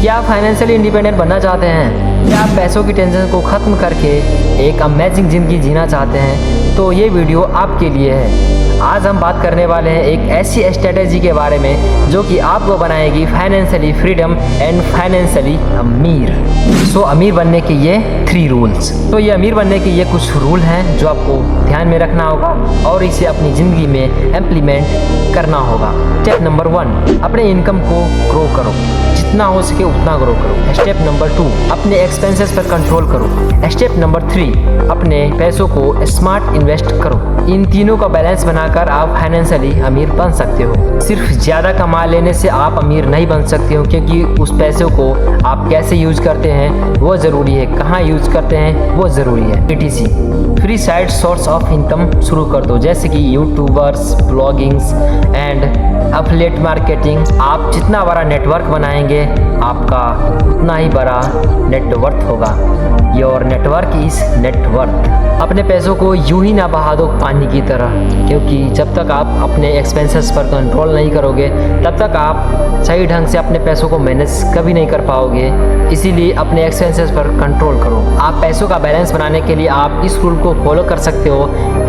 क्या आप financially independent बनना चाहते हैं? क्या आप पैसों की टेंशन को ख़त्म करके एक अमेजिंग ज़िंदगी जीना चाहते हैं? तो ये वीडियो आपके लिए है। आज हम बात करने वाले हैं एक ऐसी स्ट्रेटेजी के बारे में जो कि आपको बनाएगी फाइनेंशियली फ्रीडम एंड फाइनेंशियली अमीर। सो अमीर बनने के ये 3 रूल्स। तो ये अमीर बनने के ये कुछ रूल हैं जो आपको ध्यान में रखना होगा और इसे अपनी ज़िंदगी में इम्प्लीमेंट करना होगा। स्टेप नंबर 1, अपने इनकम को ग्रो करो, जितना हो सके उतना ग्रो करो। स्टेप नंबर 2, अपने एक्सपेंसेस पर कंट्रोल करो। स्टेप नंबर 3, अपने पैसों को स्मार्ट इन्वेस्ट करो। इन तीनों का बैलेंस बनाकर आप फाइनेंशियली अमीर बन सकते हो। सिर्फ ज़्यादा कमा लेने से आप अमीर नहीं बन सकते हो, क्योंकि उस पैसों को आप कैसे यूज करते हैं वो ज़रूरी है, कहाँ यूज करते हैं वो ज़रूरी है। PTC free side source of income शुरू कर दो, जैसे कि YouTubers, bloggings and affiliate marketing. आप जितना बड़ा नेटवर्क बनाएंगे आपका उतना ही बड़ा नेटवर्थ होगा। Your network is net worth. अपने पैसों को यूं ही ना बहा दो पानी की तरह, क्योंकि जब तक आप अपने एक्सपेंसेस पर कंट्रोल नहीं करोगे तब तक आप सही ढंग से अपने पैसों को मैनेज कभी नहीं कर पाओगे। इसीलिए अपने एक्सपेंसेस पर कंट्रोल करो। आप पैसों का बैलेंस बनाने के लिए आप इस रूल को फॉलो कर सकते हो,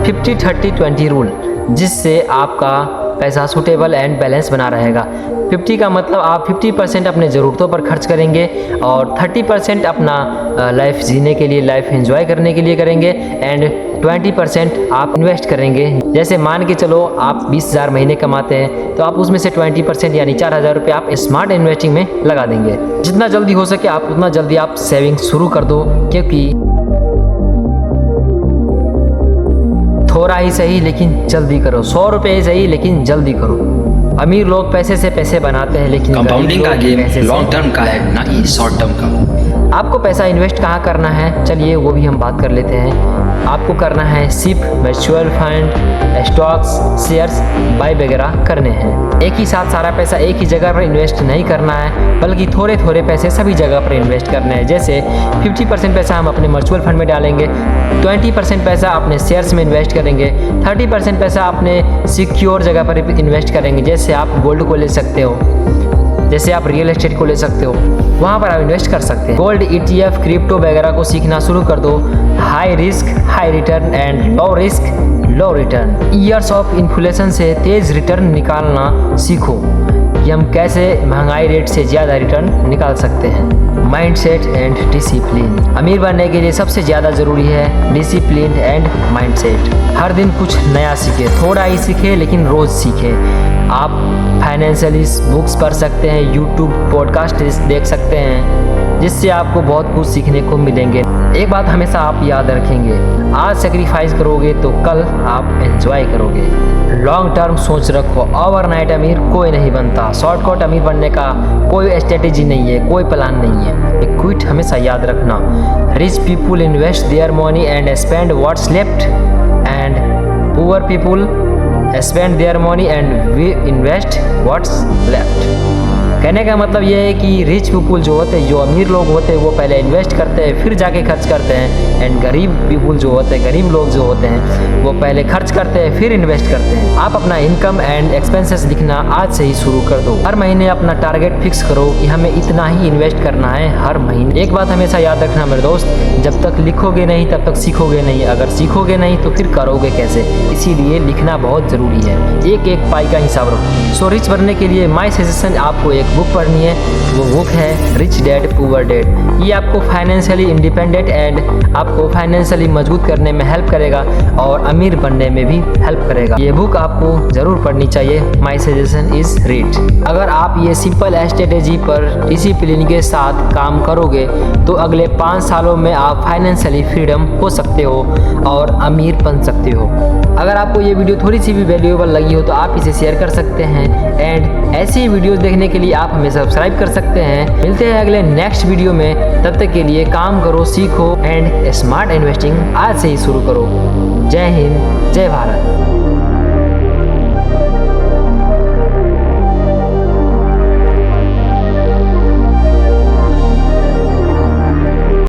50-30-20 रूल, जिससे आपका पैसा सूटेबल एंड बैलेंस बना रहेगा। 50 का मतलब आप 50% अपने ज़रूरतों पर खर्च करेंगे और 30% अपना लाइफ जीने के लिए, लाइफ एंजॉय करने के लिए करेंगे एंड 20% आप इन्वेस्ट करेंगे। जैसे मान के चलो आप 20,000 महीने कमाते हैं तो आप उसमें से 20% यानी 4,000 रुपये आप स्मार्ट इन्वेस्टिंग में लगा देंगे। जितना जल्दी हो सके आप उतना जल्दी आप सेविंग शुरू कर दो, क्योंकि थोड़ा ही सही लेकिन जल्दी करो। 100 रुपये ही सही लेकिन जल्दी करो। अमीर लोग पैसे से पैसे बनाते हैं, लेकिन कंपाउंडिंग का गेम लॉन्ग टर्म का है, ना कि शॉर्ट टर्म का। आपको पैसा इन्वेस्ट कहाँ करना है, चलिए वो भी हम बात कर लेते हैं। आपको करना है SIP, mutual fund, stocks, shares, buy वगैरह करने हैं। एक ही साथ सारा पैसा एक ही जगह पर इन्वेस्ट नहीं करना है, बल्कि थोड़े थोड़े पैसे सभी जगह पर इन्वेस्ट करने हैं। जैसे 50% पैसा हम अपने म्यूचुअल फंड में डालेंगे, 20% पैसा अपने शेयर्स में इन्वेस्ट करेंगे, 30% पैसा अपने सिक्योर जगह पर इन्वेस्ट करेंगे। जैसे आप गोल्ड को ले सकते हो, जैसे आप रियल एस्टेट को ले सकते हो, वहाँ पर आप इन्वेस्ट कर सकते हैं। गोल्ड, ETF, क्रिप्टो वगैरह को सीखना शुरू कर दो। High risk high return and low risk low return. Years of inflation से तेज़ रिटर्न निकालना सीखो कि हम कैसे महंगाई रेट से ज़्यादा रिटर्न निकाल सकते हैं। Mindset and discipline. अमीर बनने के लिए सबसे ज़्यादा ज़रूरी है डिसिप्लिन एंड माइंडसेट। हर दिन कुछ नया सीखे, थोड़ा ही सीखे लेकिन रोज़ सीखे। आप फाइनेंशियली बुक्स पढ़ सकते हैं, यूट्यूब पॉडकास्ट देख सकते हैं, जिससे आपको बहुत कुछ सीखने को मिलेंगे। एक बात हमेशा आप याद रखेंगे, आज सेक्रीफाइस करोगे तो कल आप एंजॉय करोगे। लॉन्ग टर्म सोच रखो। ओवरनाइट अमीर कोई नहीं बनता। शॉर्टकट अमीर बनने का कोई स्ट्रेटेजी नहीं है, कोई प्लान नहीं है। एक क्विट हमेशा याद रखना, rich people invest their money and spend what's left and poor people spend their money and we invest what's left. कहने का मतलब ये है कि रिच पीपुल जो होते हैं, जो अमीर लोग होते हैं, वो पहले इन्वेस्ट करते हैं फिर जाके खर्च करते हैं, एंड गरीब पीपुल जो होते हैं, गरीब लोग जो होते हैं, वो पहले खर्च करते हैं फिर इन्वेस्ट करते हैं। आप अपना इनकम एंड एक्सपेंसेस लिखना आज से ही शुरू कर दो। हर महीने अपना टारगेट फिक्स करो कि हमें इतना ही इन्वेस्ट करना है हर महीने। एक बात हमेशा याद रखना मेरे दोस्त, जब तक लिखोगे नहीं तब तक सीखोगे नहीं, अगर सीखोगे नहीं तो फिर करोगे कैसे। इसीलिए लिखना बहुत ज़रूरी है, एक एक पाई का हिसाब रखो। सो रिच बनने के लिए माई सजेशन आपको एक बुक पढ़नी है, वो बुक है रिच डैड पुअर डैड। ये आपको फाइनेंशियली इंडिपेंडेंट एंड आपको फाइनेंशियली मजबूत करने में हेल्प करेगा और अमीर बनने में भी हेल्प करेगा। ये बुक आपको ज़रूर पढ़नी चाहिए। My suggestion is read. अगर आप ये सिंपल स्ट्रेटेजी पर डिसिप्लिन के साथ काम करोगे तो अगले 5 सालों में आप फाइनेंशियली फ्रीडम हो सकते हो और अमीर बन सकते हो। अगर आपको ये वीडियो थोड़ी सी भी वैल्यूएबल लगी हो तो आप इसे शेयर कर सकते हैं एंड ऐसी वीडियोस देखने के लिए आप हमें सब्सक्राइब कर सकते हैं। मिलते हैं अगले नेक्स्ट वीडियो में, तब तक के लिए काम करो, सीखो एंड स्मार्ट इन्वेस्टिंग आज से ही शुरू करो। जय हिंद, जय भारत।